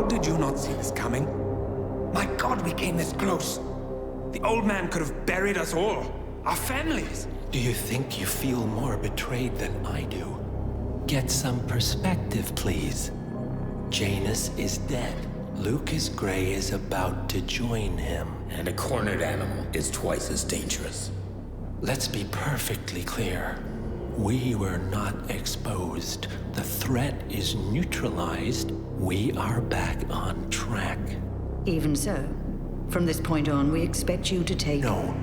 How did you not see this coming? My God, we came this close. The old man could have buried us all. Our families. Do you think you feel more betrayed than I do? Get some perspective, please. Janus is dead. Lucas Gray is about to join him. And a cornered animal is twice as dangerous. Let's be perfectly clear. We were not exposed. The threat is neutralized. We are back on track. Even so, from this point on, we expect you to take... No.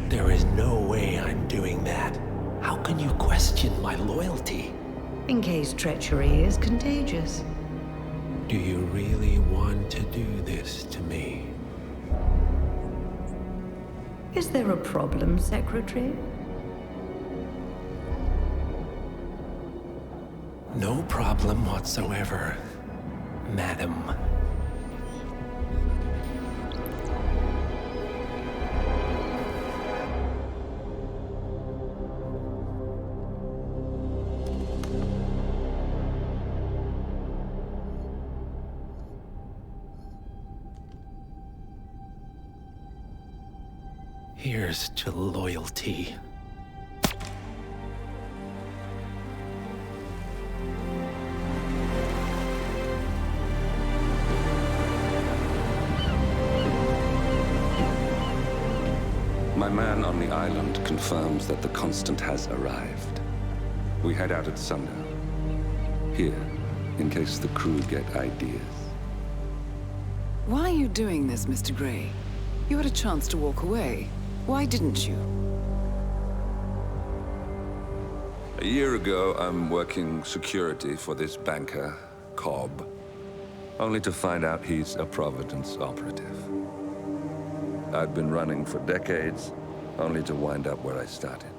There is no way I'm doing that. How can you question my loyalty? In case treachery is contagious. Do you really want to do this to me? Is there a problem, Secretary? No problem whatsoever, Madam. Here's to loyalty. My man on the island confirms that the Constant has arrived. We head out at sundown. Here, in case the crew get ideas. Why are you doing this, Mr. Gray? You had a chance to walk away. Why didn't you? A year ago, I'm working security for this banker, Cobb, only to find out he's a Providence operative. I'd been running for decades, only to wind up where I started.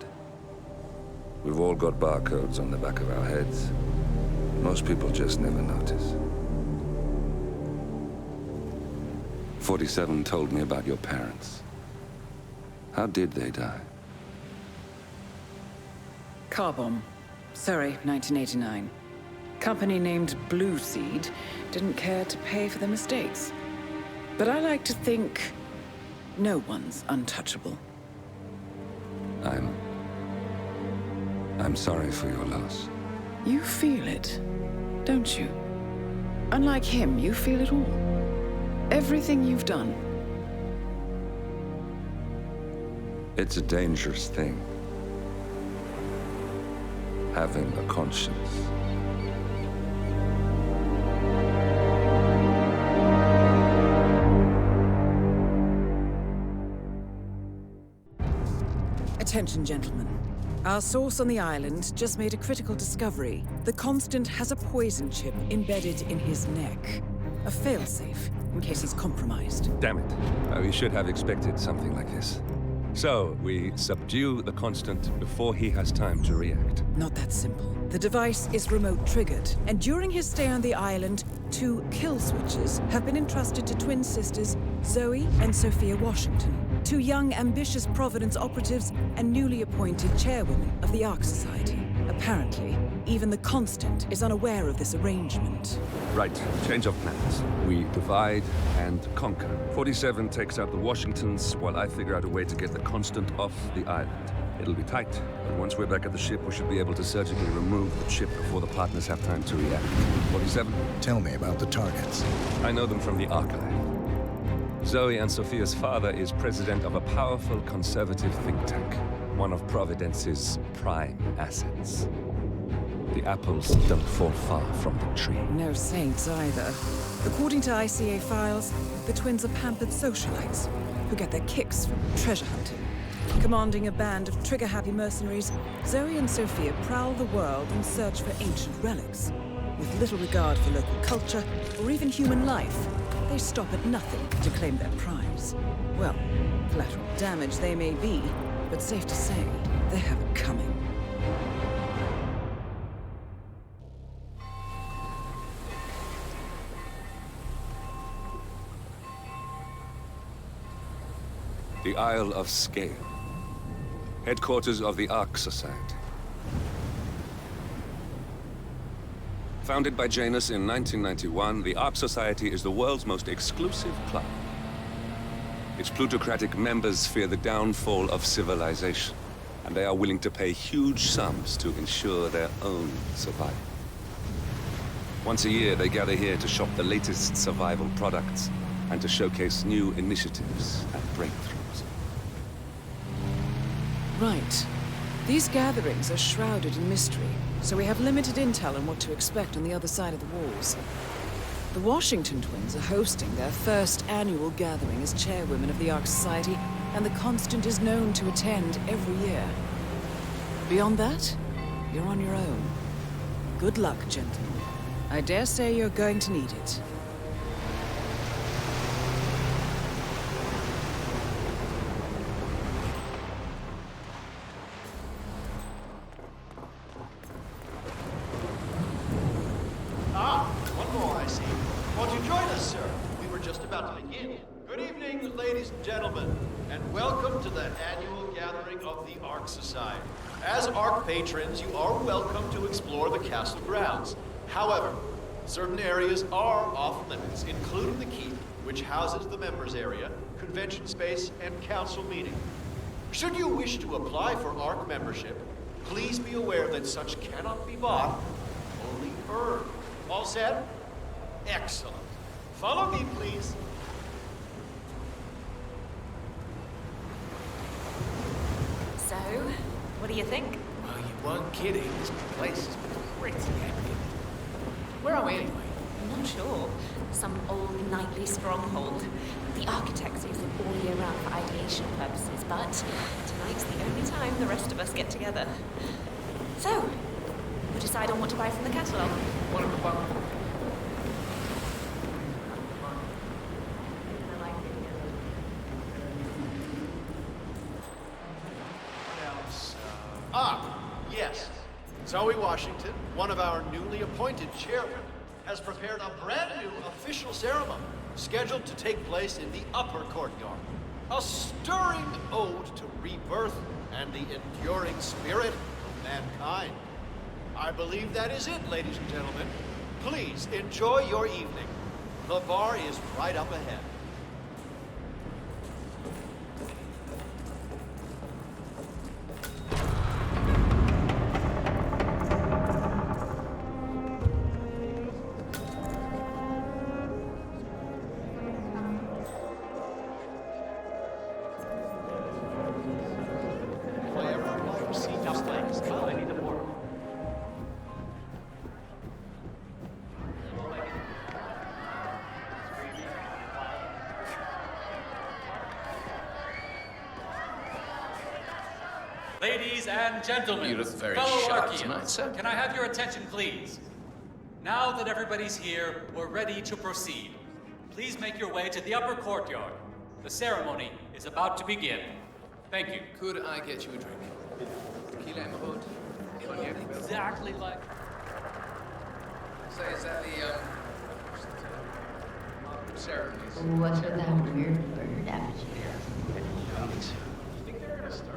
We've all got barcodes on the back of our heads. Most people just never notice. 47 told me about your parents. How did they die? Car bomb. Surrey, 1989. Company named Blue Seed didn't care to pay for their mistakes. But I like to think no one's untouchable. I'm sorry for your loss. You feel it, don't you? Unlike him, you feel it all. Everything you've done. It's a dangerous thing. Having a conscience. Attention, gentlemen. Our source on the island just made a critical discovery. The Constant has a poison chip embedded in his neck. A failsafe, in case he's compromised. Damn it. We should have expected something like this. So, we subdue the Constant before he has time to react. Not that simple. The device is remote triggered, and during his stay on the island, 2 kill switches have been entrusted to twin sisters Zoe and Sophia Washington, 2 young, ambitious Providence operatives and newly appointed chairwomen of the Ark Society. Apparently, even the Constant is unaware of this arrangement. Right, change of plans. We divide and conquer. 47 takes out the Washingtons, while I figure out a way to get the Constant off the island. It'll be tight, but once we're back at the ship, we should be able to surgically remove the chip before the partners have time to react. 47? Tell me about the targets. I know them from the archive. Zoe and Sophia's father is president of a powerful conservative think tank, one of Providence's prime assets. The apples don't fall far from the tree. No saints either. According to ICA files, the twins are pampered socialites who get their kicks from treasure hunting. Commanding a band of trigger-happy mercenaries, Zoe and Sophia prowl the world in search for ancient relics. With little regard for local culture or even human life, they stop at nothing to claim their prize. Well, collateral damage they may be, but safe to say, they have it coming. The Isle of Scale. Headquarters of the Ark Society. Founded by Janus in 1991, the Ark Society is the world's most exclusive club. Its plutocratic members fear the downfall of civilization, and they are willing to pay huge sums to ensure their own survival. Once a year, they gather here to shop the latest survival products and to showcase new initiatives and breakthroughs. Right. These gatherings are shrouded in mystery, so we have limited intel on what to expect on the other side of the walls. The Washington twins are hosting their first annual gathering as chairwomen of the Ark Society, and the Constant is known to attend every year. Beyond that, you're on your own. Good luck, gentlemen. I dare say you're going to need it. One more, I see. Won't you join us, sir? We were just about to begin. Good evening, ladies and gentlemen, and welcome to the annual gathering of the Ark Society. As Ark patrons, you are welcome to explore the castle grounds. However, certain areas are off limits, including the keep, which houses the members area, convention space, and council meeting. Should you wish to apply for Ark membership, please be aware that such cannot be bought, only earned. All set? Excellent. Follow me, please. So, what do you think? Well, you weren't kidding. This place is pretty empty. Where are we anyway? I'm not sure. Some old knightly stronghold. The architects use it all year round for ideation purposes, but tonight's the only time the rest of us get together. So, we decide on what to buy from the catalog. What am I? Yes. Zoe Washington, one of our newly appointed chairmen, has prepared a brand new official ceremony scheduled to take place in the upper courtyard. A stirring ode to rebirth and the enduring spirit of mankind. I believe that is it, ladies and gentlemen. Please enjoy your evening. The bar is right up ahead. Ladies and gentlemen, You look very fellow sharp Arkians, tonight, sir. can I have your attention, please? Now that everybody's here, we're ready to proceed. Please make your way to the upper courtyard. The ceremony is about to begin. Thank you. Could I get you a drink? Tequila and hood. Exactly like... So is that the ceremonies? What's with that weird bird attitude?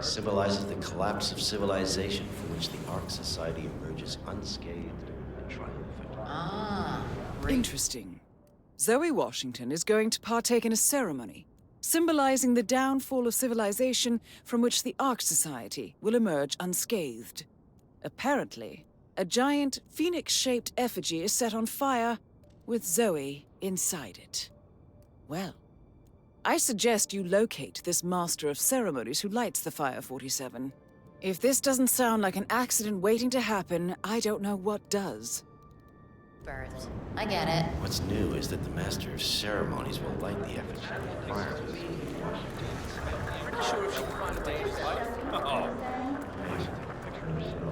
Symbolizes the collapse of civilization from which the Ark Society emerges unscathed and triumphant. Ah, Interesting. Zoe Washington is going to partake in a ceremony symbolizing the downfall of civilization from which the Ark Society will emerge unscathed. Apparently, a giant phoenix-shaped effigy is set on fire with Zoe inside it. Well, I suggest you locate this master of ceremonies who lights the Fire 47. If this doesn't sound like an accident waiting to happen, I don't know what does. birds. I get it. What's new is that the Master of Ceremonies will light the effigy prior to the Pretty sure if she can find a day of life. Oh.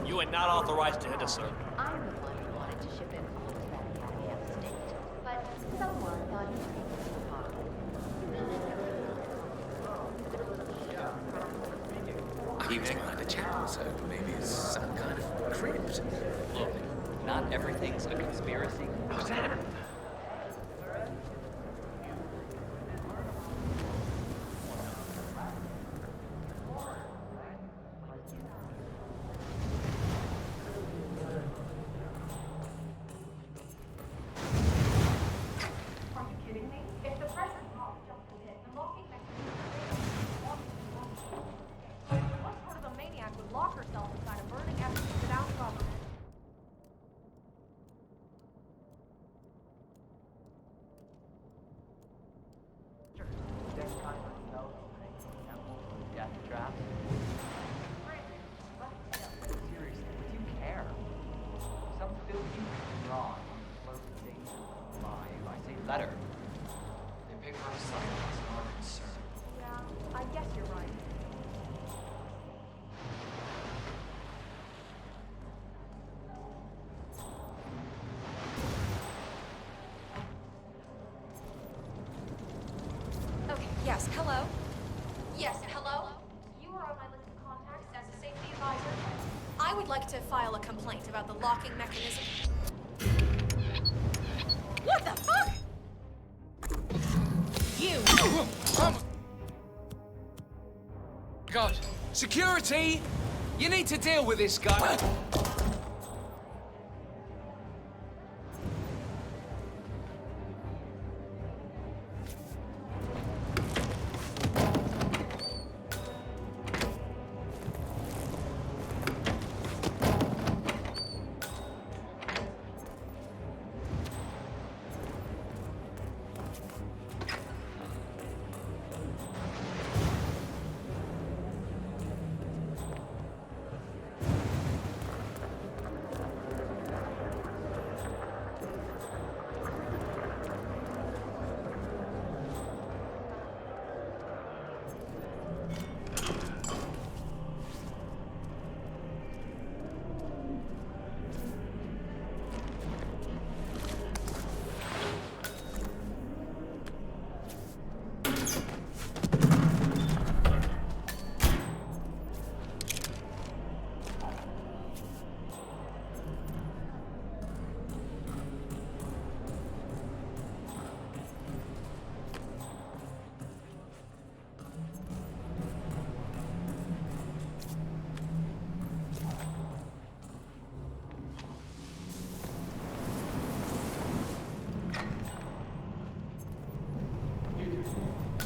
You are not authorized to enter, sir. I'm the one who wanted to ship in all of that daddy upstate, but someone thought he'd take this apart. He was behind a chapel, so maybe it's some kind of crypt. Look, not everything's a conspiracy. Who's that? like to file a complaint about the locking mechanism. What the fuck? You! God. Security! You need to deal with this guy.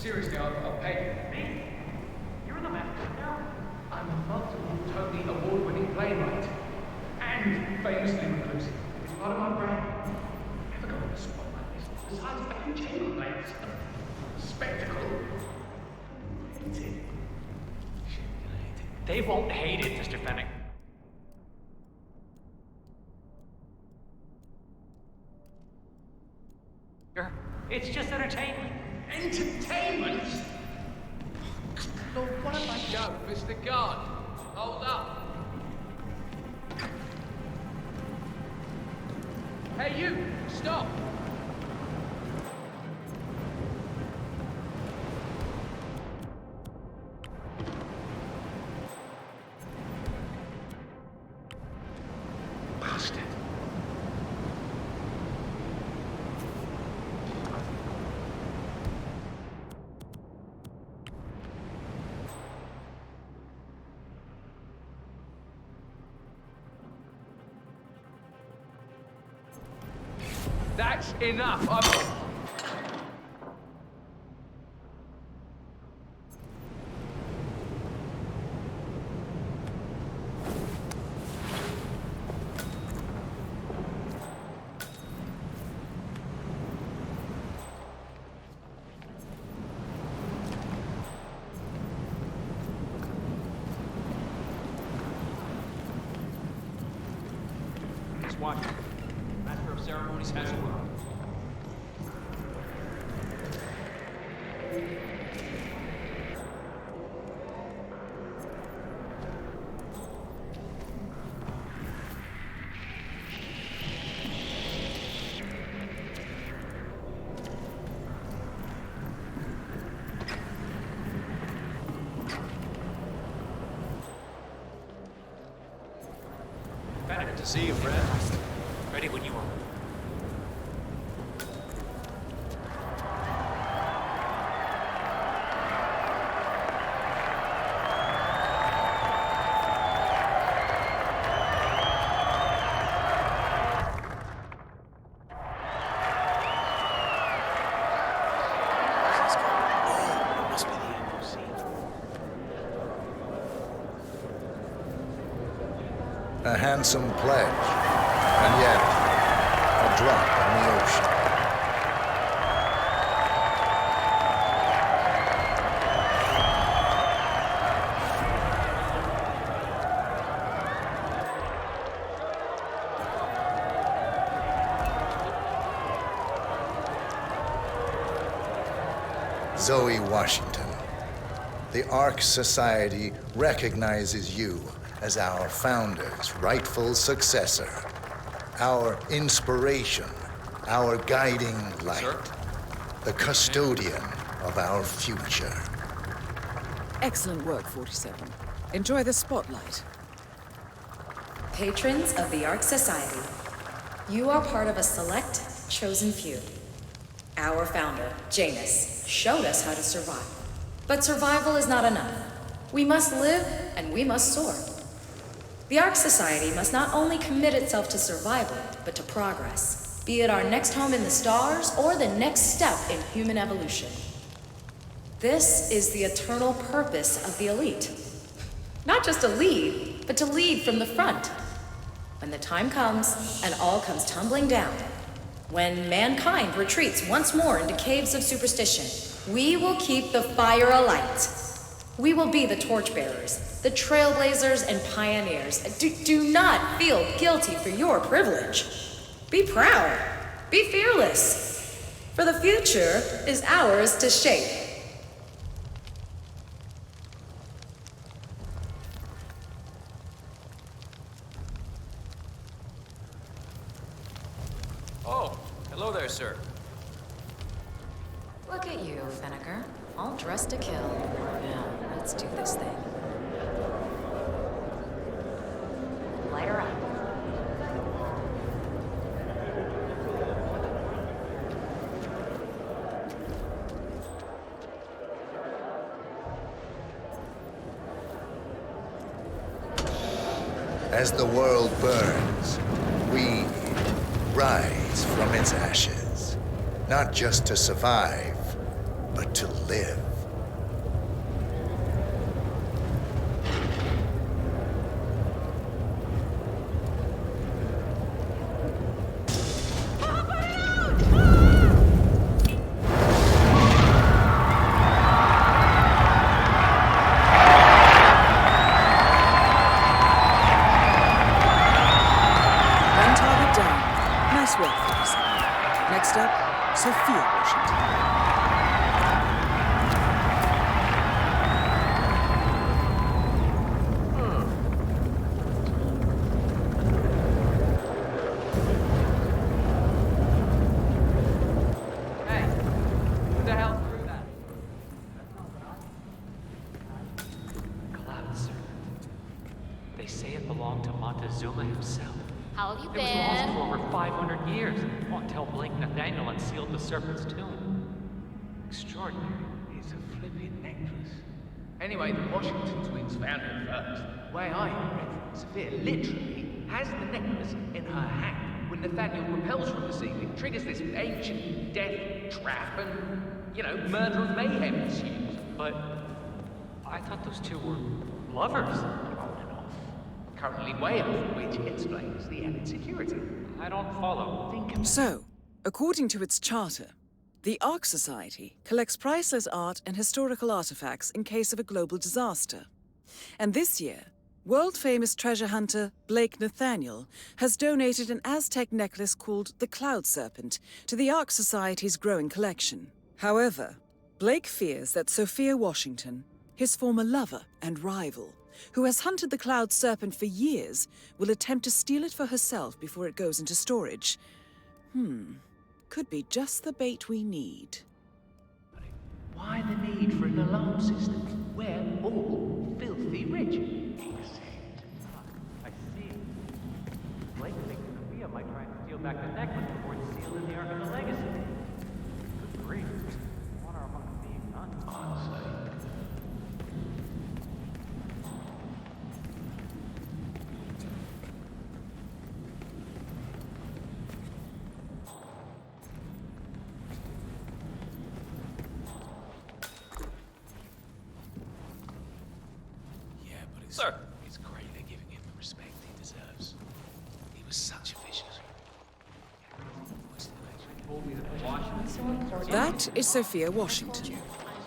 Seriously, I'll pay. Me? You're the man now. I'm a multiple Tony award-winning playwright. And famously reclusive. It's part of my brand. Never go on a spot like this. Besides fucking chambermaids. Spectacle. Hate it. Shit, I hate it. They won't hate it, Mr. Fennick. It's just entertainment. Entertainment? Lord, what have I done, Mr. Guard? Hold up. Hey, you! Stop! Bastard. That's enough. Just watch. Master of Ceremonies has a word. Good to see you, friend. Ready when you are. A handsome pledge, and yet a drop in the ocean. Zoe Washington, the Ark Society recognizes you as our founder's rightful successor, our inspiration, our guiding light, sir? The custodian of our future. Excellent work, 47. Enjoy the spotlight. Patrons of the Ark Society, you are part of a select, chosen few. Our founder, Janus, showed us how to survive. But survival is not enough. We must live and we must soar. The Ark Society must not only commit itself to survival, but to progress, be it our next home in the stars or the next step in human evolution. This is the eternal purpose of the elite. Not just to lead, but to lead from the front. When the time comes and all comes tumbling down, when mankind retreats once more into caves of superstition, we will keep the fire alight. We will be the torchbearers, the trailblazers and pioneers. Do not feel guilty for your privilege. Be proud. Be fearless. For the future is ours to shape. Oh, hello there, sir. Look at you, Finnegar. All dressed to kill. Now, let's do this thing. Light her up. As the world burns, we rise from its ashes. Not just to survive, but to live. One target down. Nice work, fellas. Next up, Sophia Washington. Hey, who the hell threw that? Cloud Serpent. They say it belonged to Montezuma himself. How have you It was lost been? for over 500 years, until Blake Nathaniel unsealed the Serpent's tomb. Extraordinary. It's a flipping necklace. Anyway, the Washington twins found it first. Way I read it, Sophia literally has the necklace in her hand when Nathaniel repels from the ceiling, triggers this ancient death trap, and, murder and mayhem ensues. But I thought those two were lovers. On and off. Currently way off, which explains the added security. I don't follow. Think about So, according to its charter, the Ark Society collects priceless art and historical artifacts in case of a global disaster. And this year, world-famous treasure hunter Blake Nathaniel has donated an Aztec necklace called the Cloud Serpent to the Ark Society's growing collection. However, Blake fears that Sophia Washington, his former lover and rival, who has hunted the Cloud Serpent for years, will attempt to steal it for herself before it goes into storage. Could be just the bait we need. why the need for an alarm system? We're all filthy rich. I see. Blake thinks Sophia might try and steal back the necklace before it's sealed in the Ark of the Legacy. Good grief. What are among being done? Honestly. Sir! It's great they're giving him the respect he deserves. He was such a vicious. That is Sophia Washington,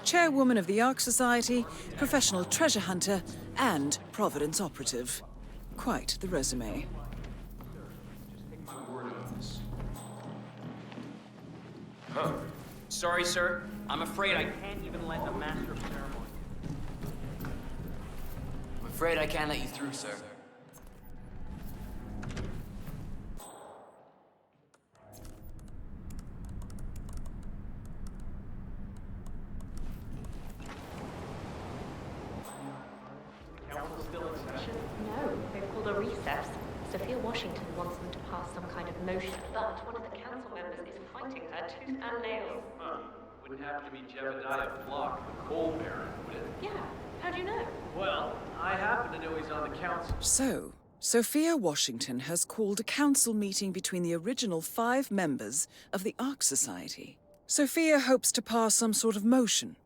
chairwoman of the Ark Society, professional treasure hunter, and Providence operative. Quite the resume. Huh. Sorry, sir. I'm afraid I can't even let the Master of Ceremony. I'm afraid I can't let you through, sir. No, they've called a recess. Sophia Washington wants them to pass some kind of motion, but one of the council members is fighting her tooth and nail. Huh. Wouldn't happen to be Jebediah Block, the coal baron, would it? Yeah, how do you know? Well, I happen to know he's on the council. So, Sophia Washington has called a council meeting between the original 5 members of the Ark Society. Sophia hopes to pass some sort of motion,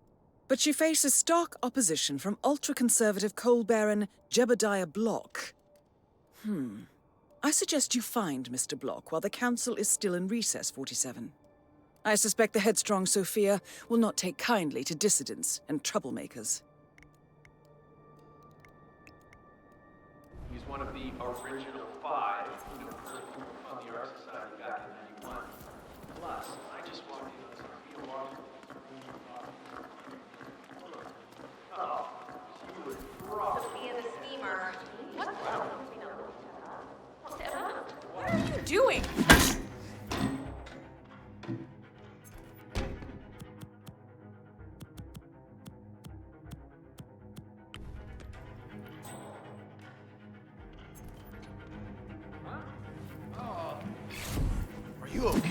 but she faces stark opposition from ultra-conservative coal baron Jebediah Block. I suggest you find Mr. Block while the council is still in recess, 47. I suspect the headstrong Sophia will not take kindly to dissidents and troublemakers. He's one of the original 5 who from the Ark Society back in 91. Plus, I just walked in on Sophia Washington. Oh, she was rough. Sophia the schemer. What the hell? What's it about? What are you doing? Are you okay?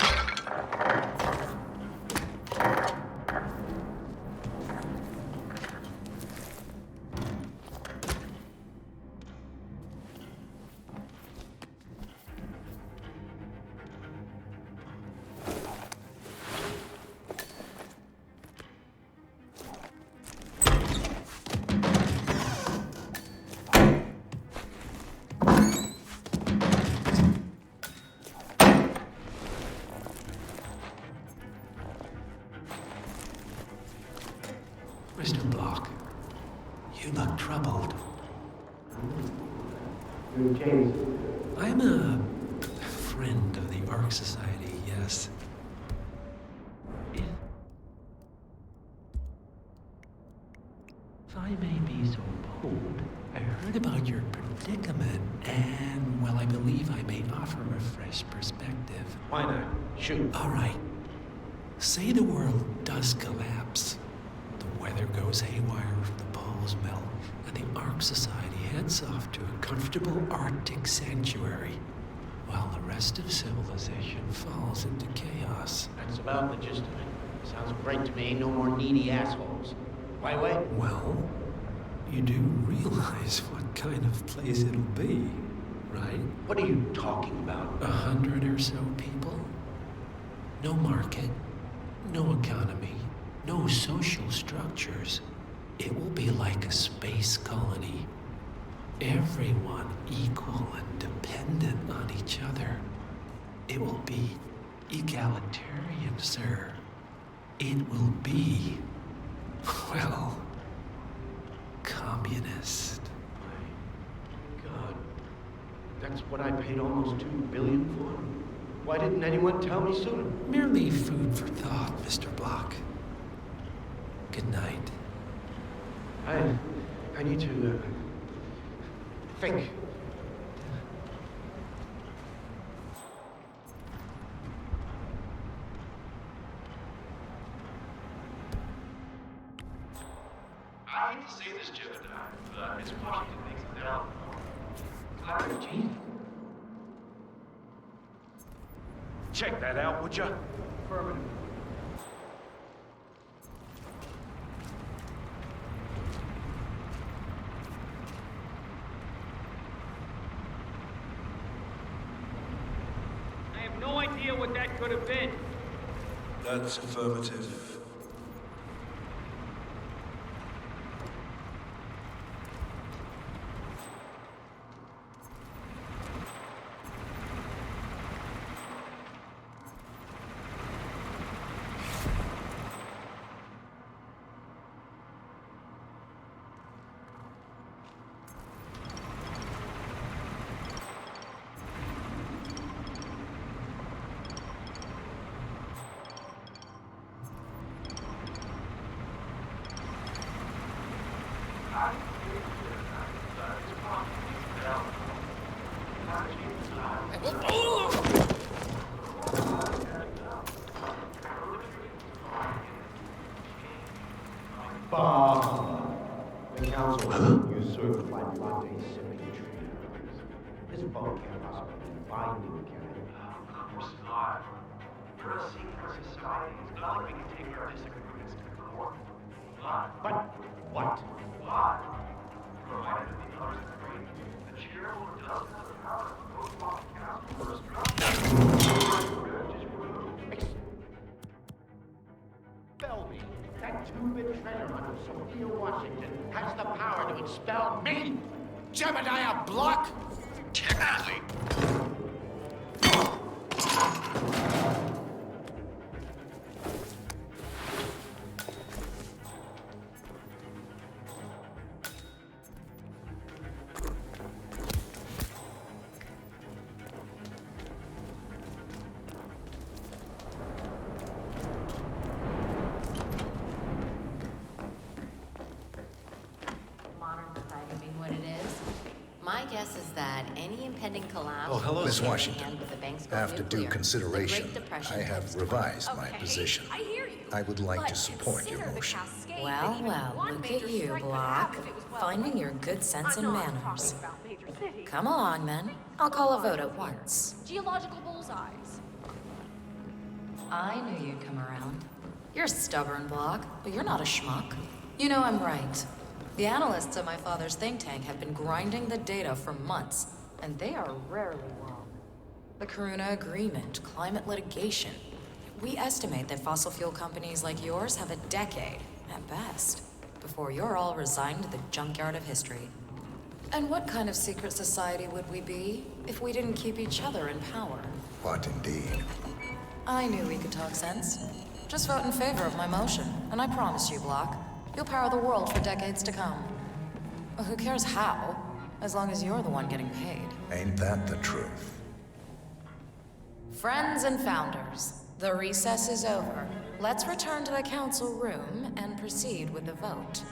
Mr. Block, you look troubled. I'm a friend of the Ark Society, yes. If I may be so bold, I heard about your predicament, and, well, I believe I may offer a fresh perspective. Why not? Shoot. All right. Say the world does collapse. The weather goes haywire, the poles melt, and the Ark Society heads off to a comfortable Arctic sanctuary, while the rest of civilization falls into chaos. That's about the gist of it. Sounds great to me. No more needy assholes. Why wait? Well, you do realize what kind of place it'll be, right? What are you talking about? 100 or so people. No market, no economy, no social structures. It will be like a space colony. Everyone equal and dependent on each other. It will be egalitarian, sir. It will be, well, communist. My God. That's what I paid almost $2 billion for. Why didn't anyone tell me sooner? Merely food for thought, Mr. Block. Good night. I need to, think. I hate to say this, Jebediah, but Miss Washington thinks that they're out for Gene. Check that out, would ya? Affirmative. I have no idea what that could have been. That's affirmative. The council usurped my Latte sipping tree. This phone can't possibly be binding, can it? Of course not. You're a secret society. It's not like we can take our disagreements to court. But what? But, provided that the others agree, the chairwoman does have the power to postpone the council for Expel me. That two-bit treasure hunter, Sophia Washington, has the power to expel me. Jebediah Block? Technically. Modern society being what it is. My guess is that any impending collapse... Oh, hello, Miss Washington. and with the banks go After due nuclear, consideration, the Great Depression I have comes. revised my position. I hear you. I would like to support your motion. Well, look at you, Block. Finding your good sense and manners. Come along, then. I'll call a vote at once. Geological bullseyes. I knew you'd come around. You're stubborn, Block, but you're not a schmuck. You know I'm right. The analysts at my father's think tank have been grinding the data for months, and they are rarely wrong. The Karuna Agreement, climate litigation. We estimate that fossil fuel companies like yours have a decade, at best, before you're all resigned to the junkyard of history. And what kind of secret society would we be if we didn't keep each other in power? What indeed? I knew we could talk sense. Just vote in favor of my motion, and I promise you, Block, you'll power the world for decades to come. Well, who cares how, as long as you're the one getting paid. Ain't that the truth? Friends and founders, the recess is over. Let's return to the council room and proceed with the vote.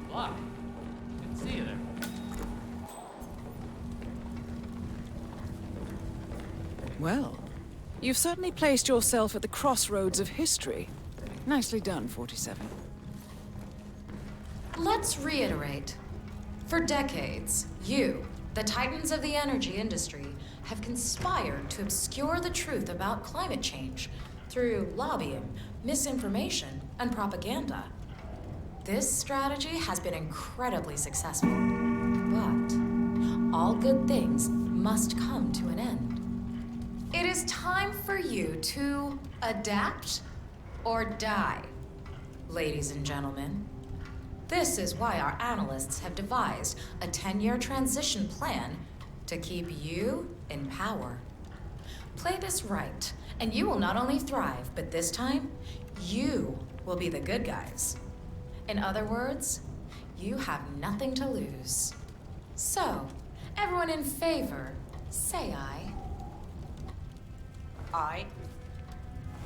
Block. Didn't see you there. Well, you've certainly placed yourself at the crossroads of history. Nicely done, 47. Let's reiterate. For decades, you, the titans of the energy industry, have conspired to obscure the truth about climate change through lobbying, misinformation, and propaganda. This strategy has been incredibly successful, but all good things must come to an end. It is time for you to adapt or die, ladies and gentlemen. This is why our analysts have devised a 10-year transition plan to keep you in power. Play this right, and you will not only thrive, but this time, you will be the good guys. In other words, you have nothing to lose. So, everyone in favor, say aye. Aye.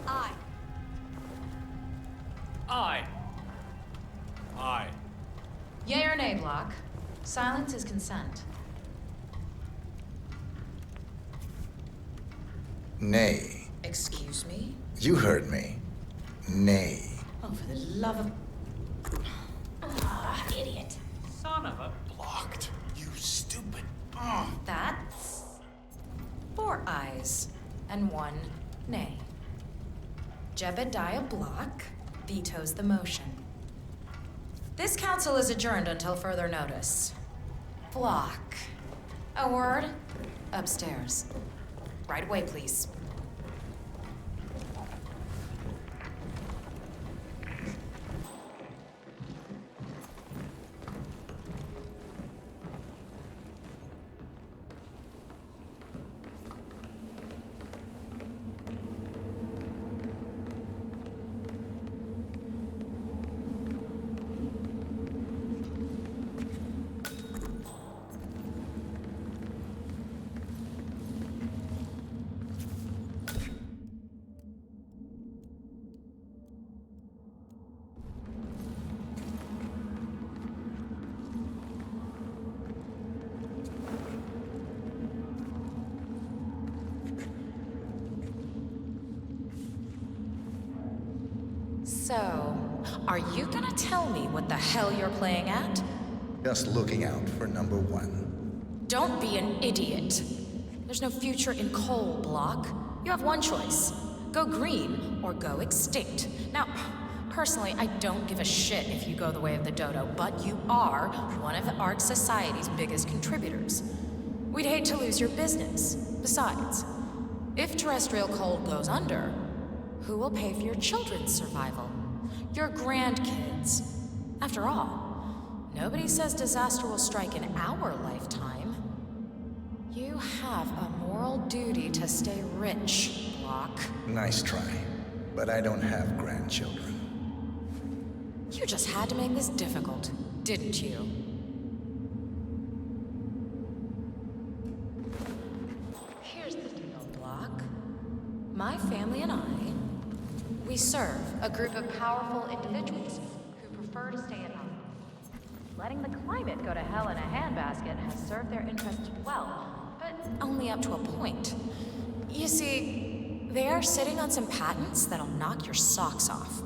Aye. Aye. Aye. Yea or nay, Block? Silence is consent. Nay. Excuse me? You heard me. Nay. Oh, for the love of... Ah, idiot. Son of a... Blocked. You stupid. That's 4 ayes and 1 nay. Jebediah Block vetoes the motion. This council is adjourned until further notice. Block. A word? Upstairs. Right away, please. So, are you gonna tell me what the hell you're playing at? Just looking out for number one. Don't be an idiot. There's no future in coal, Block. You have one choice. Go green or go extinct. Now, personally, I don't give a shit if you go the way of the dodo, but you are one of the Ark Society's biggest contributors. We'd hate to lose your business. Besides, if terrestrial coal goes under, who will pay for your children's survival? Your grandkids. After all, nobody says disaster will strike in our lifetime. You have a moral duty to stay rich, Block. Nice try, but I don't have grandchildren. You just had to make this difficult, didn't you? Here's the deal, Block. My family and I, we serve a group of powerful individuals who prefer to stay at home. Letting the climate go to hell in a handbasket has served their interests well, but only up to a point. You see, they are sitting on some patents that'll knock your socks off.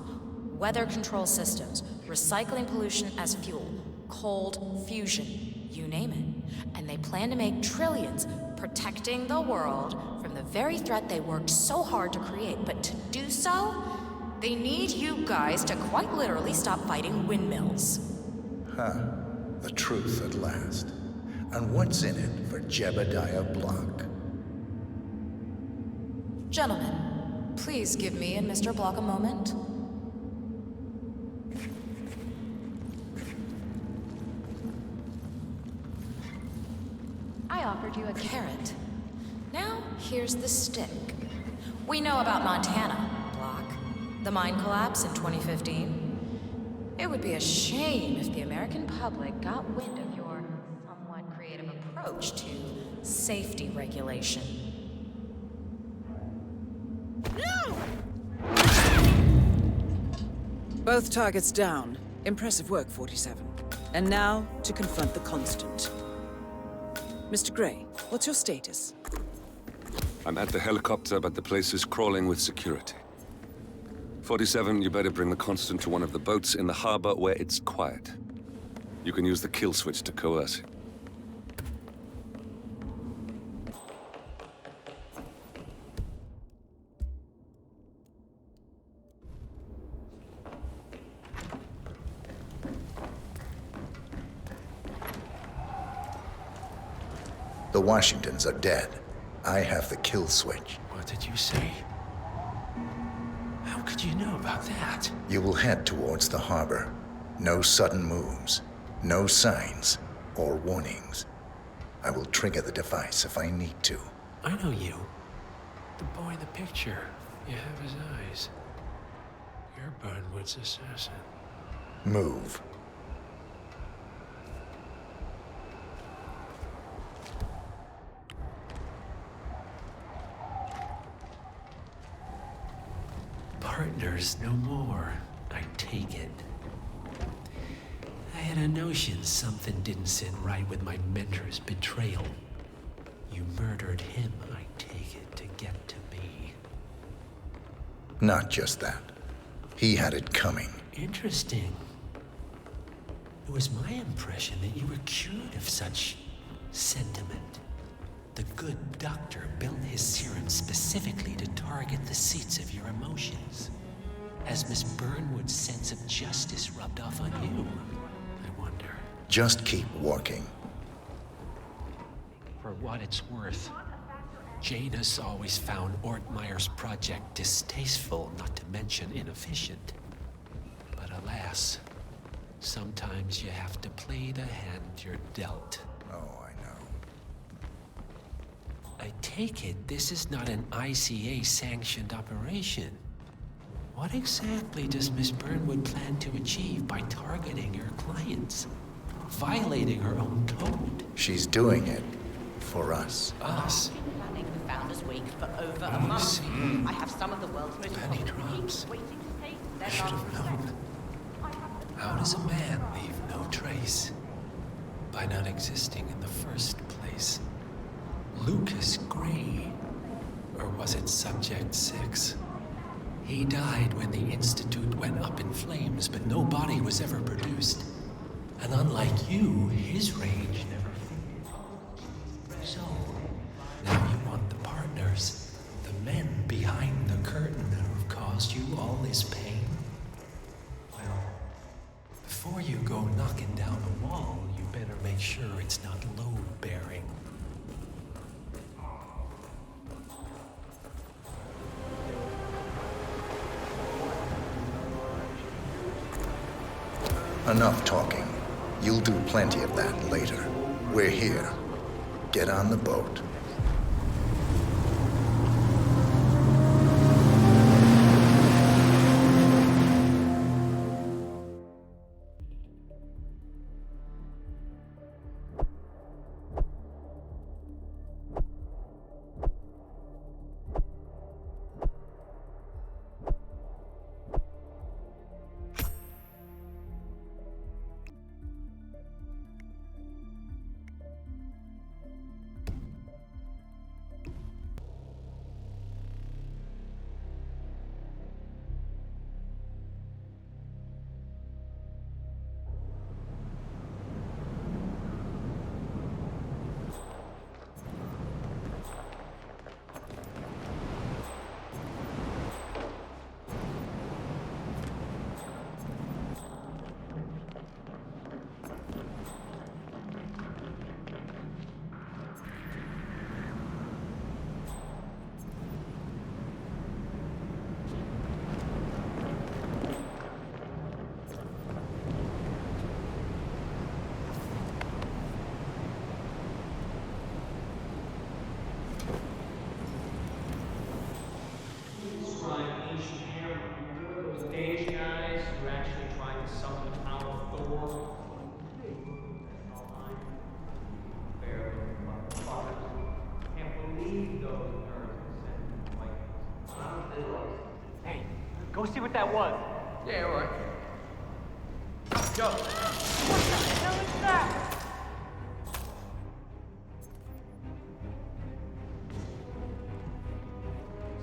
Weather control systems, recycling pollution as fuel, cold fusion, you name it. And they plan to make trillions protecting the world from the very threat they worked so hard to create. But to do so, they need you guys to quite literally stop fighting windmills. Huh. The truth at last. And what's in it for Jebediah Block? Gentlemen, please give me and Mr. Block a moment. I offered you a carrot. Now, here's the stick. We know about Montana, Block. The mine collapse in 2015. It would be a shame if the American public got wind of your somewhat creative approach to safety regulation. No! Both targets down. Impressive work, 47. And now, to confront the Constant. Mr. Gray, what's your status? I'm at the helicopter, but the place is crawling with security. 47, you better bring the Constant to one of the boats in the harbor where it's quiet. You can use the kill switch to coerce it. The Washingtons are dead. I have the kill switch. What did you say? How could you know about that? You will head towards the harbor. No sudden moves, no signs or warnings. I will trigger the device if I need to. I know you. The boy in the picture. You have his eyes. You're Burnwood's assassin. Move. Partners no more, I take it. I had a notion something didn't sit right with my mentor's betrayal. You murdered him, I take it, to get to me. Not just that. He had it coming. Interesting. It was my impression that you were cured of such sentiment. The good doctor built his serum specifically to target the seats of your emotions. Has Miss Burnwood's sense of justice rubbed off on you? I wonder. Just keep walking. For what it's worth, Janus always found Ortmeyer's project distasteful, not to mention inefficient. But alas, sometimes you have to play the hand you're dealt. Oh, I know. I take it this is not an ICA-sanctioned operation. What exactly does Miss Burnwood plan to achieve by targeting her clients? Violating her own code? She's doing it for us. Us? Planning the Founders Week for over a month. I have some of the world's most Penny drops. waiting to take I their should last have known. How does a man leave no trace? By not existing in the first place. Lucas Gray. Or was it Subject 6? He died when the Institute went up in flames, but no body was ever produced. And unlike you, his rage never faded. So, now you want the partners, the men behind the curtain who have caused you all this pain? Well, before you go knocking down a wall, you better make sure it's not load-bearing. Enough talking. You'll do plenty of that later. We're here. Get on the boat. Go see what that was. Yeah, all right. Go. What the hell is that?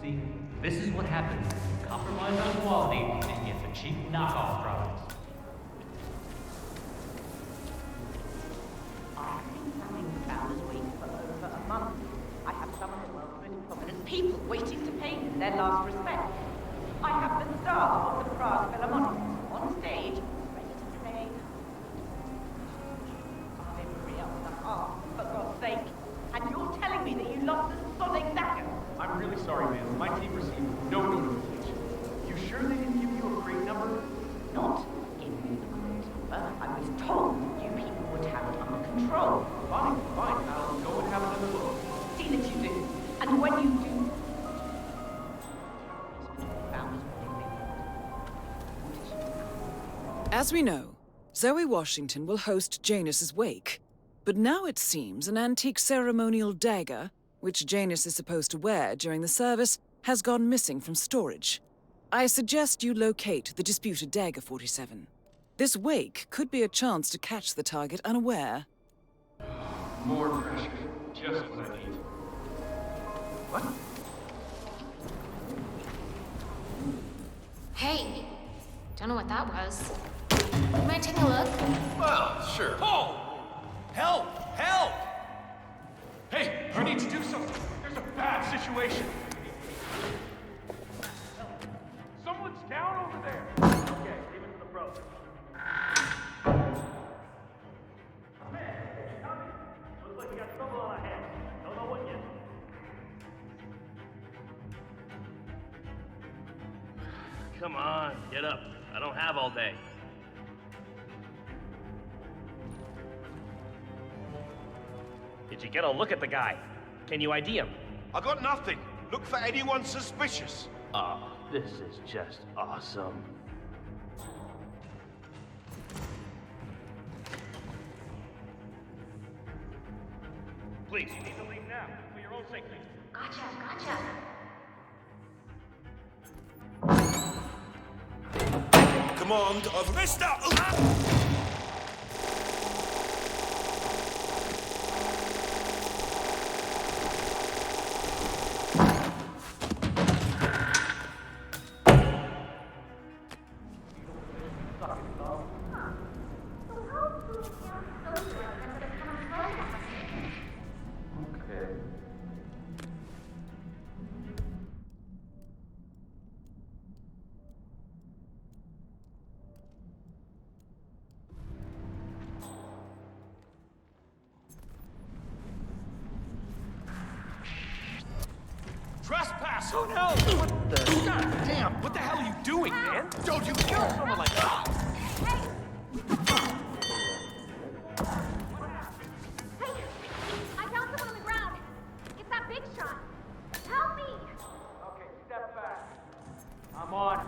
See, this is what happens. Compromise on quality and get the cheap knockoff products. I've been running the Founders Week for over a month. I have some of the world's most prominent people waiting to pay me their last respect. I have the star of the Prague Philharmonic on stage, ready to play. I'm 3 up and a half, for God's sake. And you're telling me that you lost the sonic dagger? I'm really sorry, ma'am. My team received no notification. You sure they didn't give you a crate number? Not give me the crate number. I was told you people would have it under control. Fine. I'll go and have another look. See that you do. And when you do, as we know, Zoe Washington will host Janus's wake. But now it seems an antique ceremonial dagger, which Janus is supposed to wear during the service, has gone missing from storage. I suggest you locate the disputed dagger 47. This wake could be a chance to catch the target unaware. More pressure. Just what I need. What? Hey, don't know what that was. You mind taking a look? Well, sure. Oh! Help! Help! Hey, you need to do something. There's a bad situation. Someone's down over there. Okay, leave it to the pros. Man, Tommy, looks like you got trouble on our hands. Don't know what yet. Come on, get up. I don't have all day. Did you get a look at the guy? Can you ID him? I got nothing. Look for anyone suspicious. Oh, this is just awesome. Please, you need to leave now, for your own safety. Gotcha. Command of Mr. Oh no! What the? God damn! What the hell are you doing, man? Don't you kill someone like that! I found someone on the ground. It's that big shot. Help me! Okay, step back. I'm on.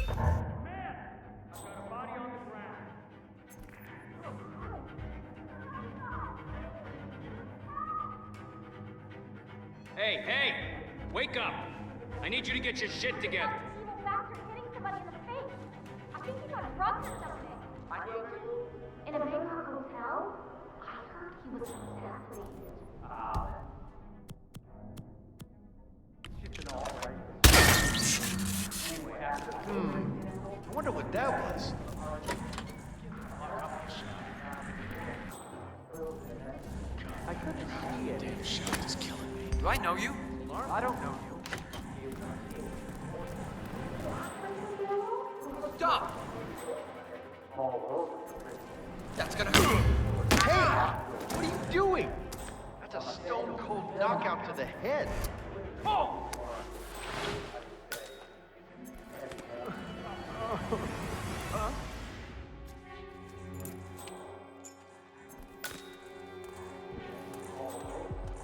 Man! I've got a body on the ground. Hey! Wake up! I need you to get your shit together. Evil bastard hitting somebody in the face. I think he got drugged or something. In a Bangkok hotel? I heard he was assassinated. I wonder what that was. I couldn't see it. Damn shot is killing me. Do I know you? I don't know you. Stop! That's gonna hurt. Hey! What are you doing? That's a stone cold knockout to the head. Oh!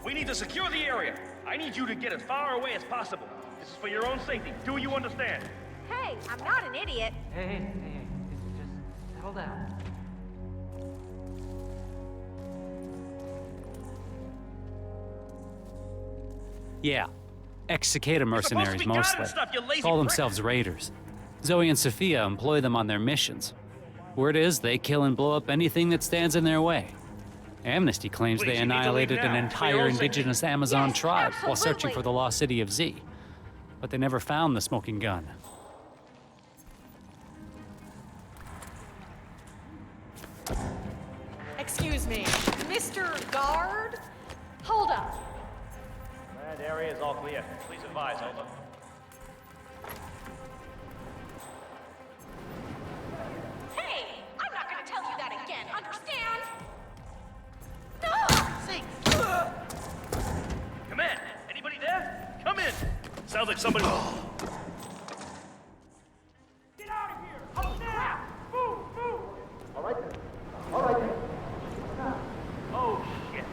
We need to secure the area. I need you to get as far away as possible. This is for your own safety. Do you understand? Hey, I'm not an idiot. Hey, just settle down. Yeah. Ex-Cicada mercenaries, be guarding mostly. stuff, you lazy Call prick. themselves raiders. Zoe and Sophia employ them on their missions. Word is, they kill and blow up anything that stands in their way. Amnesty claims Please, they you need to leave annihilated an now. For your entire own safety. indigenous Amazon Yes, tribe while searching absolutely. for the lost city of Z. But they never found the smoking gun. Excuse me, Mr. Guard? Hold up. That area is all clear. Please advise, over. Hey, I'm not gonna tell you that again, understand? Come in. Anybody there? Come in. Sounds like somebody. Get out of here! Oh, snap! Move! All right then. All right then. Oh, shit.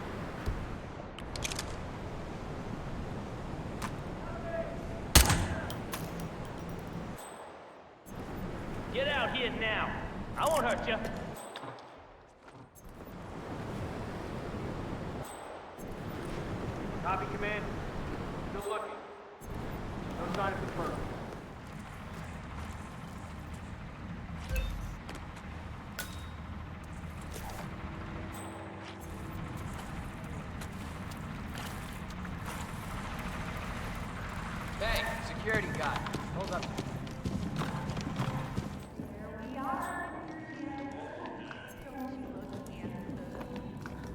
Get out here now. I won't hurt you. Copy, command. Still looking. No sign of the first. Hey, security guy. Hold up.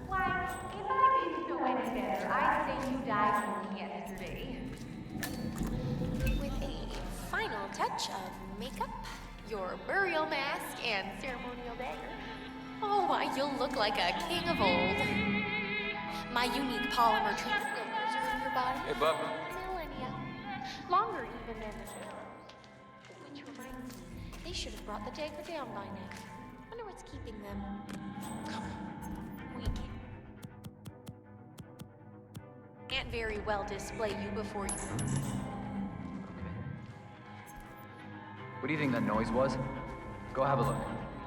Why, if I didn't know any better, I'd say you died only yesterday. With a final touch of makeup, your burial mask, and ceremonial dagger. Oh, why, you'll look like a king of old. My unique polymer treatment will preserve your body Hey, bub. for millennia. Longer even than the pharaohs. Which reminds me, they should have brought the dagger down by now. Wonder what's keeping them weak. Can't very well display you before you. What do you think that noise was? Go have a look.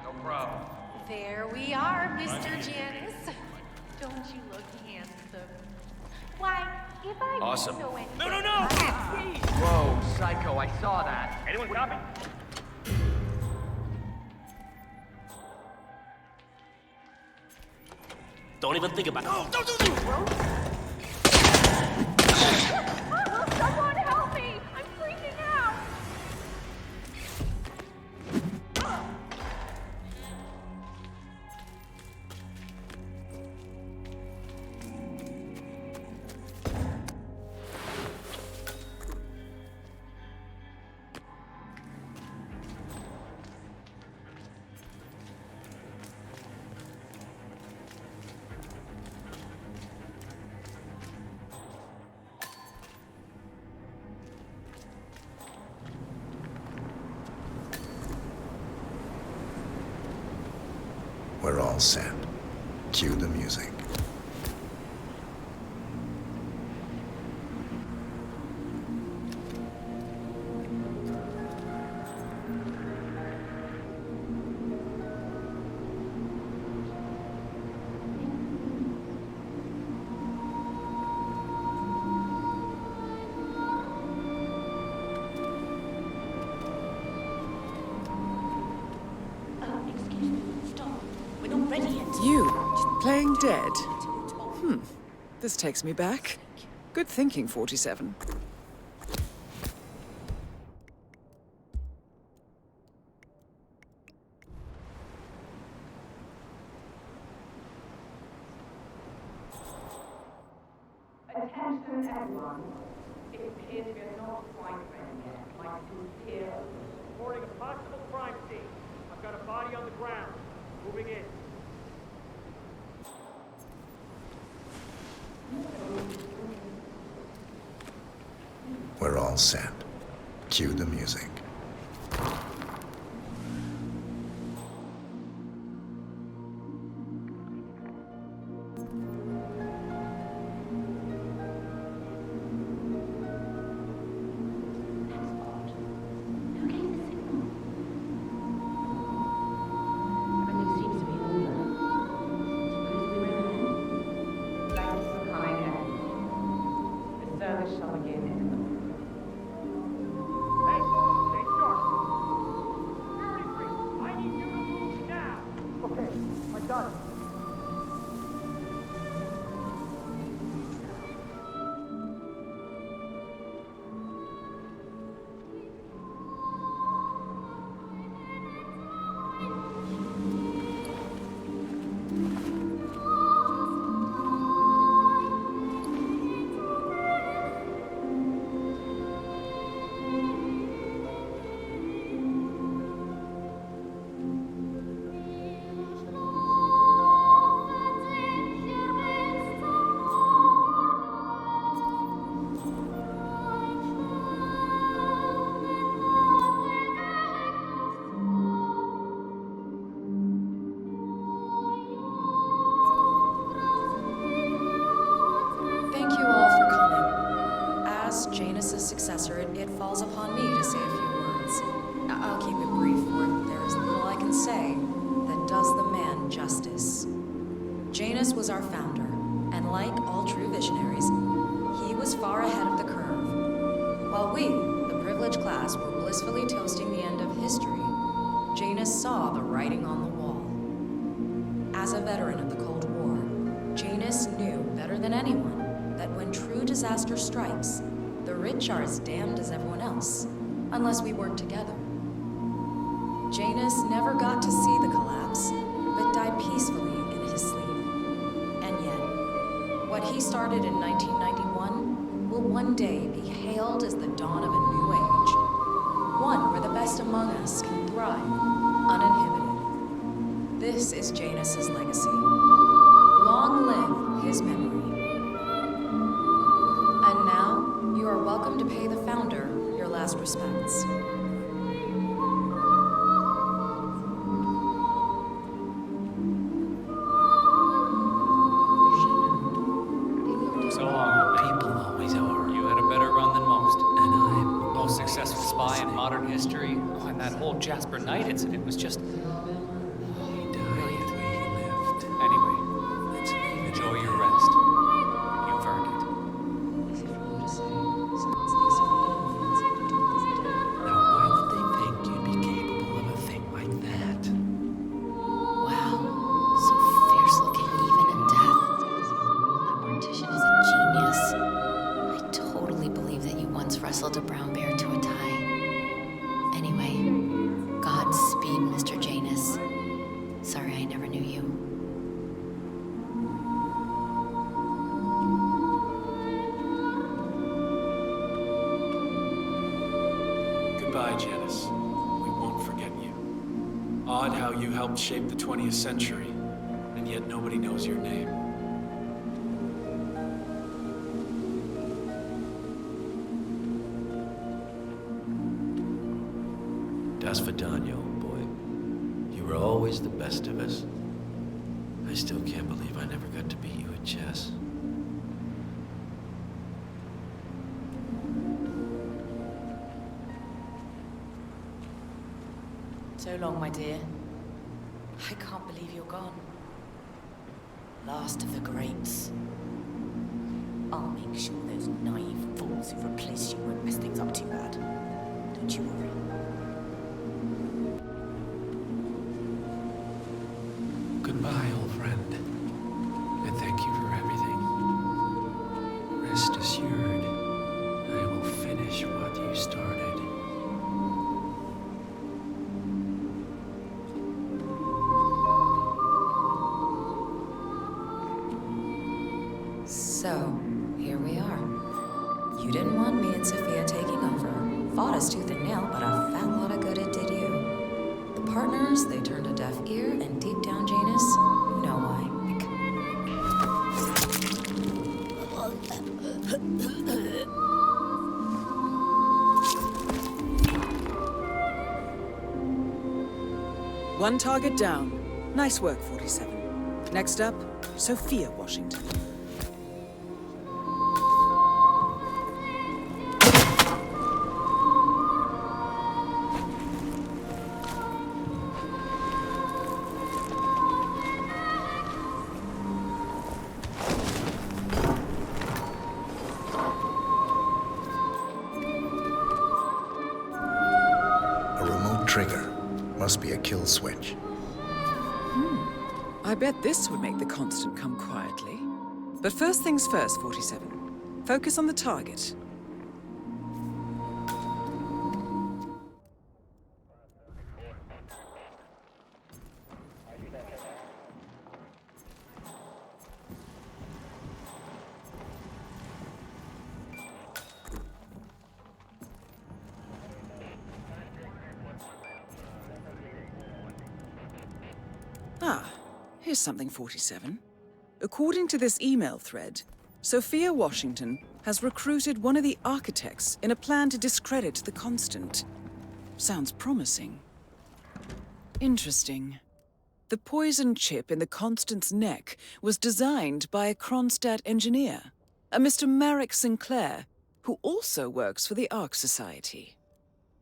No problem. There we are, Mr. Janice. Don't you look handsome? Why, if I Awesome. didn't know any No, no, better, no! I'd say Whoa, psycho, I saw that. Anyone copy? Don't even think about it. No, don't do this! someone help me! I'm freaking out! all set. Cue the music. You, playing dead? This takes me back. Good thinking, 47. Attention, everyone. It appears we are not quite ready yet. My sincere Reporting a possible crime scene. I've got a body on the ground. Moving in. We're all set. Cue the music. Successor, it falls upon me to say a few words. I'll keep it brief, for there is little I can say that does the man justice. Janus was our founder, and like all true visionaries, he was far ahead of the curve. While we, the privileged class, were blissfully toasting the end of history, Janus saw the writing on the wall. As a veteran of the Cold War, Janus knew better than anyone that when true disaster strikes, the rich are as damned as everyone else, unless we work together. Janus never got to see the collapse, but died peacefully in his sleep. And yet, what he started in 1991 will one day be hailed as the dawn of a new age. One where the best among us can thrive, uninhibited. This is Janus's legacy. Long live his memory. And now, you are welcome to pay the founder your last respects. So long. People always are. You had a better run than most. And I'm most successful spy in modern history. Oh, and that whole Jasper Knight incident was just brilliant. Anyway, enjoy your rest. You've earned it. wrestled a brown bear to a tie. Anyway, Godspeed, Mr. Janus. Sorry I never knew you. Goodbye, Janus. We won't forget you. Odd how you helped shape the 20th century, and yet nobody knows your name. Das Vidania, old boy. You were always the best of us. I still can't believe I never got to beat you at chess. So long, my dear. I can't believe you're gone. Last of the greats. I'll make sure those naive fools who replace you won't mess things up too bad. Don't you worry. Goodbye, old friend. And thank you for everything. Rest assured, I will finish what you started. So, here we are. You didn't want me and Sophia taking over. Fought us tooth and nail, but a fat lot of good it did you. The partners, they turned a deaf ear, and deep down, Janus, you know why. One target down. Nice work, 47. Next up, Sophia Washington. A remote trigger. Must be a kill switch. I bet this would make the Constant come quietly. But first things first, 47. Focus on the target. Ah, here's something, 47. According to this email thread, Sophia Washington has recruited one of the architects in a plan to discredit the Constant. Sounds promising. Interesting. The poison chip in the Constant's neck was designed by a Kronstadt engineer, a Mr. Marek Sinclair, who also works for the Ark Society.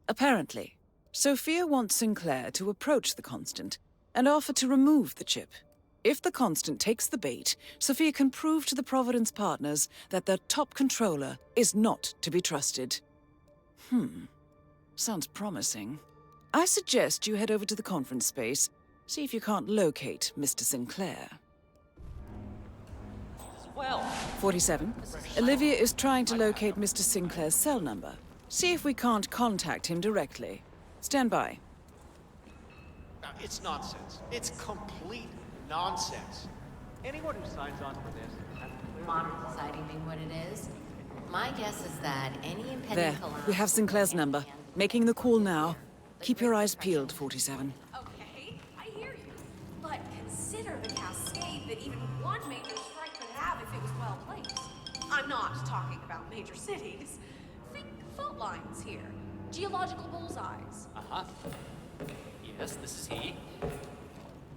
Apparently, Sophia wants Sinclair to approach the Constant and offer to remove the chip. If the Constant takes the bait, Sophia can prove to the Providence partners that their top controller is not to be trusted. Sounds promising. I suggest you head over to the conference space, see if you can't locate Mr. Sinclair. Well, 47. Olivia is trying to locate Mr. Sinclair's cell number. See if we can't contact him directly. Stand by. It's nonsense. It's complete nonsense. Anyone who signs on for this has Modern society being what it is, my guess is that any impending There, collapse... we have Sinclair's number. Making the call now. Keep your eyes peeled, 47. Okay, I hear you. But consider the cascade that even one major strike could have if it was well placed. I'm not talking about major cities. Think fault lines here. Geological bullseyes. uh-huh. Yes, this is he.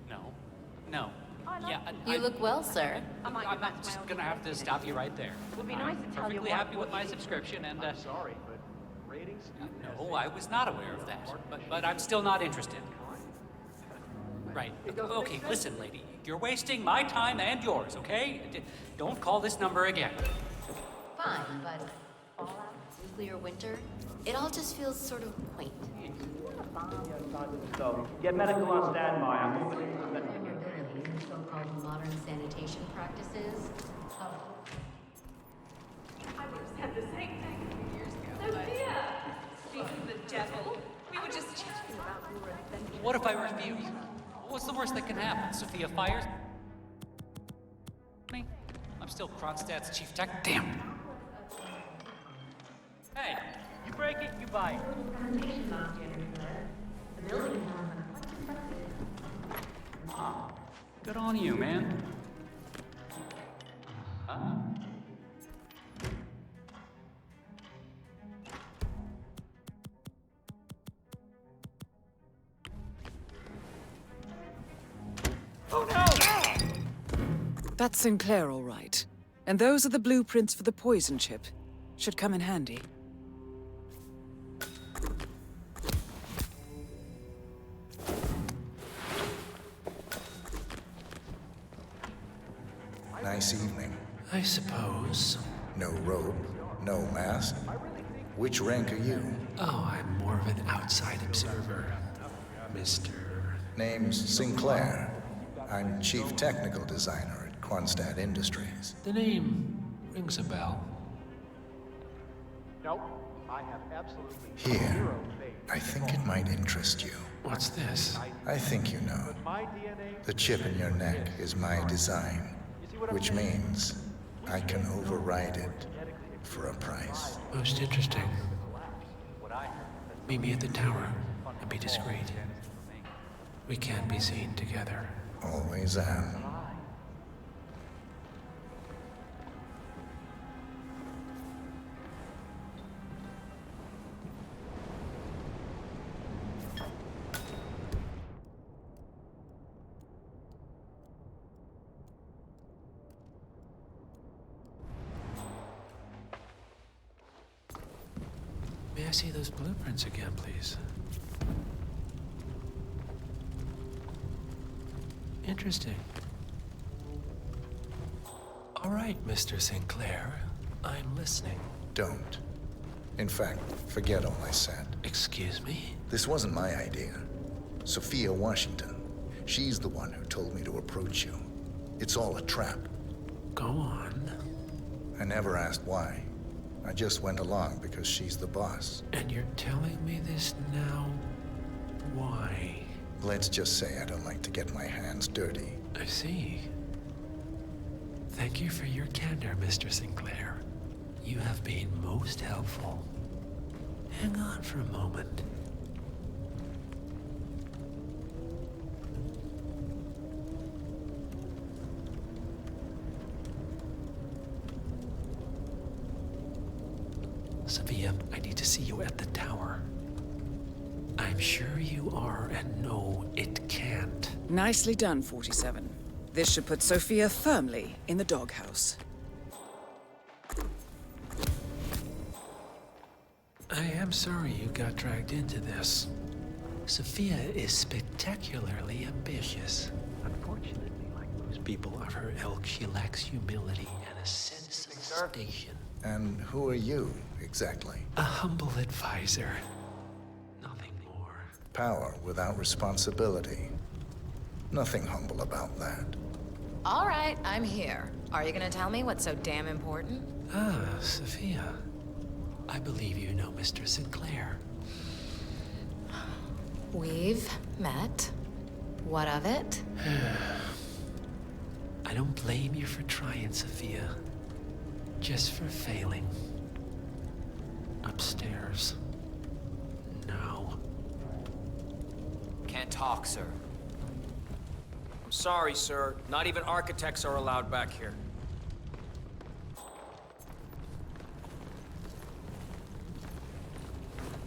No. No. Yeah, You look well, sir. I'm just gonna have to stop you right there. Would be nice to tell you Perfectly happy with my subscription and, sorry, but ratings... No, I was not aware of that. But I'm still not interested. Right. Okay, listen, lady. You're wasting my time and yours, okay? Don't call this number again. Fine, but fallout, nuclear winter, it all just feels sort of quaint. So, get medical on standby. I'm moving in. Vulnerability in so-called modern sanitation practices. I would have said the same thing a few years ago. Sophia! Speaking of the devil, we were just chatting about your adventure. What if I refuse? What's the worst that can happen? Sophia fires me? I'm still Kronstadt's chief tech. Damn. Hey, You break it, you buy it. ah, good on you, man. Huh? Oh no! That's Sinclair, all right. And those are the blueprints for the poison chip. Should come in handy. Nice evening. I suppose. No robe, no mask. Which rank are you? Oh, I'm more of an outside observer, Mr. Name's Sinclair. I'm Chief Technical Designer at Quonstad Industries. The name rings a bell. No, I have absolutely Here, zero faith. I think it might interest you. What's this? I think you know. The chip in your neck is my design, which means I can override it for a price. Most interesting. Meet me at the tower and be discreet. We can't be seen together. Always am. May I see those blueprints again, please? Interesting. All right, Mr. Sinclair. I'm listening. Don't. In fact, forget all I said. Excuse me? This wasn't my idea. Sophia Washington. She's the one who told me to approach you. It's all a trap. Go on. I never asked why. I just went along because she's the boss. And you're telling me this now? Why? Let's just say I don't like to get my hands dirty. I see. Thank you for your candor, Mr. Sinclair. You have been most helpful. Hang on for a moment. Sophia, I need to see you at the tower. I'm sure you are, and no, it can't. Nicely done, 47. This should put Sophia firmly in the doghouse. I am sorry you got dragged into this. Sophia is spectacularly ambitious. Unfortunately, like most people of her ilk, she lacks humility and a sense of station. And who are you, exactly? A humble advisor. Nothing more. Power without responsibility. Nothing humble about that. All right, I'm here. Are you gonna tell me what's so damn important? Ah, Sophia. I believe you know Mr. Sinclair. We've met. What of it? I don't blame you for trying, Sophia. Just for failing. Upstairs. Now. Can't talk, sir. I'm sorry, sir. Not even architects are allowed back here.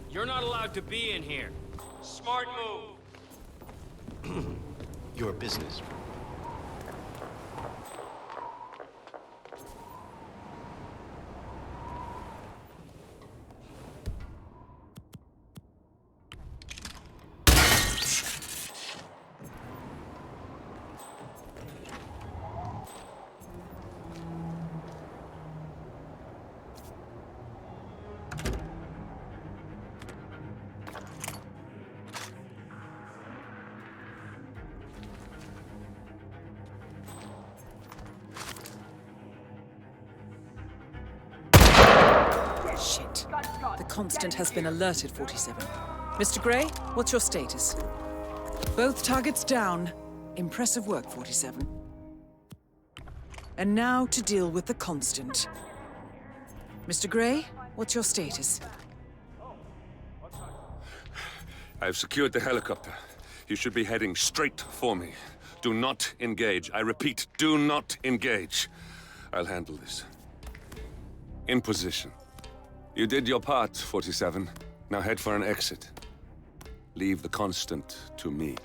You're not allowed to be in here. Smart move. Your business. Shit. The Constant has been alerted, 47. Mr. Gray, what's your status? Both targets down. Impressive work, 47. And now to deal with the Constant. Mr. Gray, what's your status? I've secured the helicopter. You should be heading straight for me. Do not engage. I repeat, do not engage. I'll handle this. In position. You did your part, 47. Now head for an exit. Leave the Constant to me.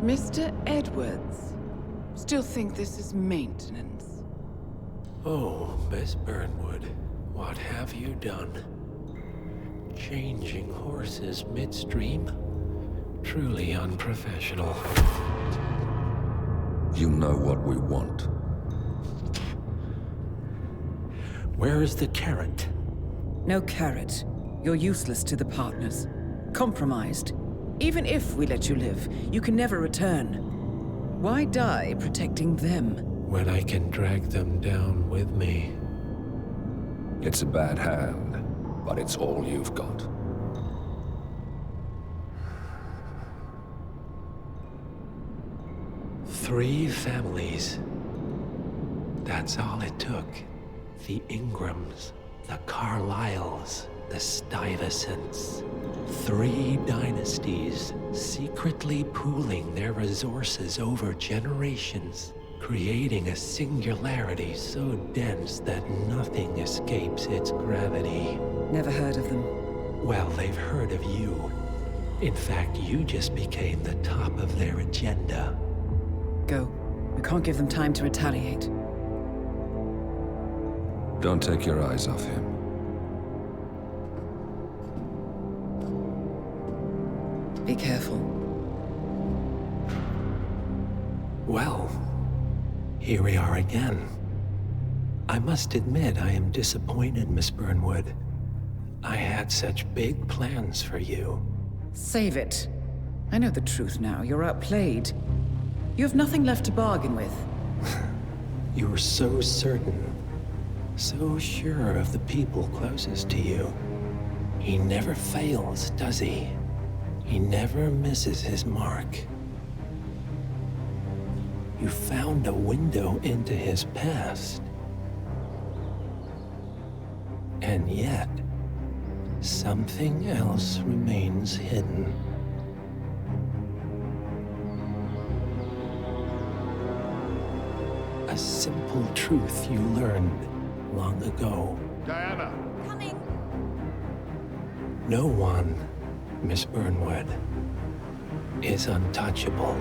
Mr. Edwards. Still think this is maintenance? Oh, Miss Burnwood, what have you done? Changing horses midstream? Truly unprofessional. You know what we want. Where is the carrot? No carrot. You're useless to the partners. Compromised. Even if we let you live, you can never return. Why die protecting them? When I can drag them down with me. It's a bad hand, but it's all you've got. Three families. That's all it took. The Ingrams, the Carlyles, the Stuyvesants. 3 dynasties, secretly pooling their resources over generations, creating a singularity so dense that nothing escapes its gravity. Never heard of them. Well, they've heard of you. In fact, you just became the top of their agenda. Go. We can't give them time to retaliate. Don't take your eyes off him. Be careful. Well, here we are again. I must admit I am disappointed, Miss Burnwood. I had such big plans for you. Save it. I know the truth now. You're outplayed. You have nothing left to bargain with. You were so certain, so sure of the people closest to you. He never fails, does he? He never misses his mark. You found a window into his past. And yet, something else remains hidden. A simple truth you learned long ago. Diana! Coming! No one, Miss Burnwood, is untouchable.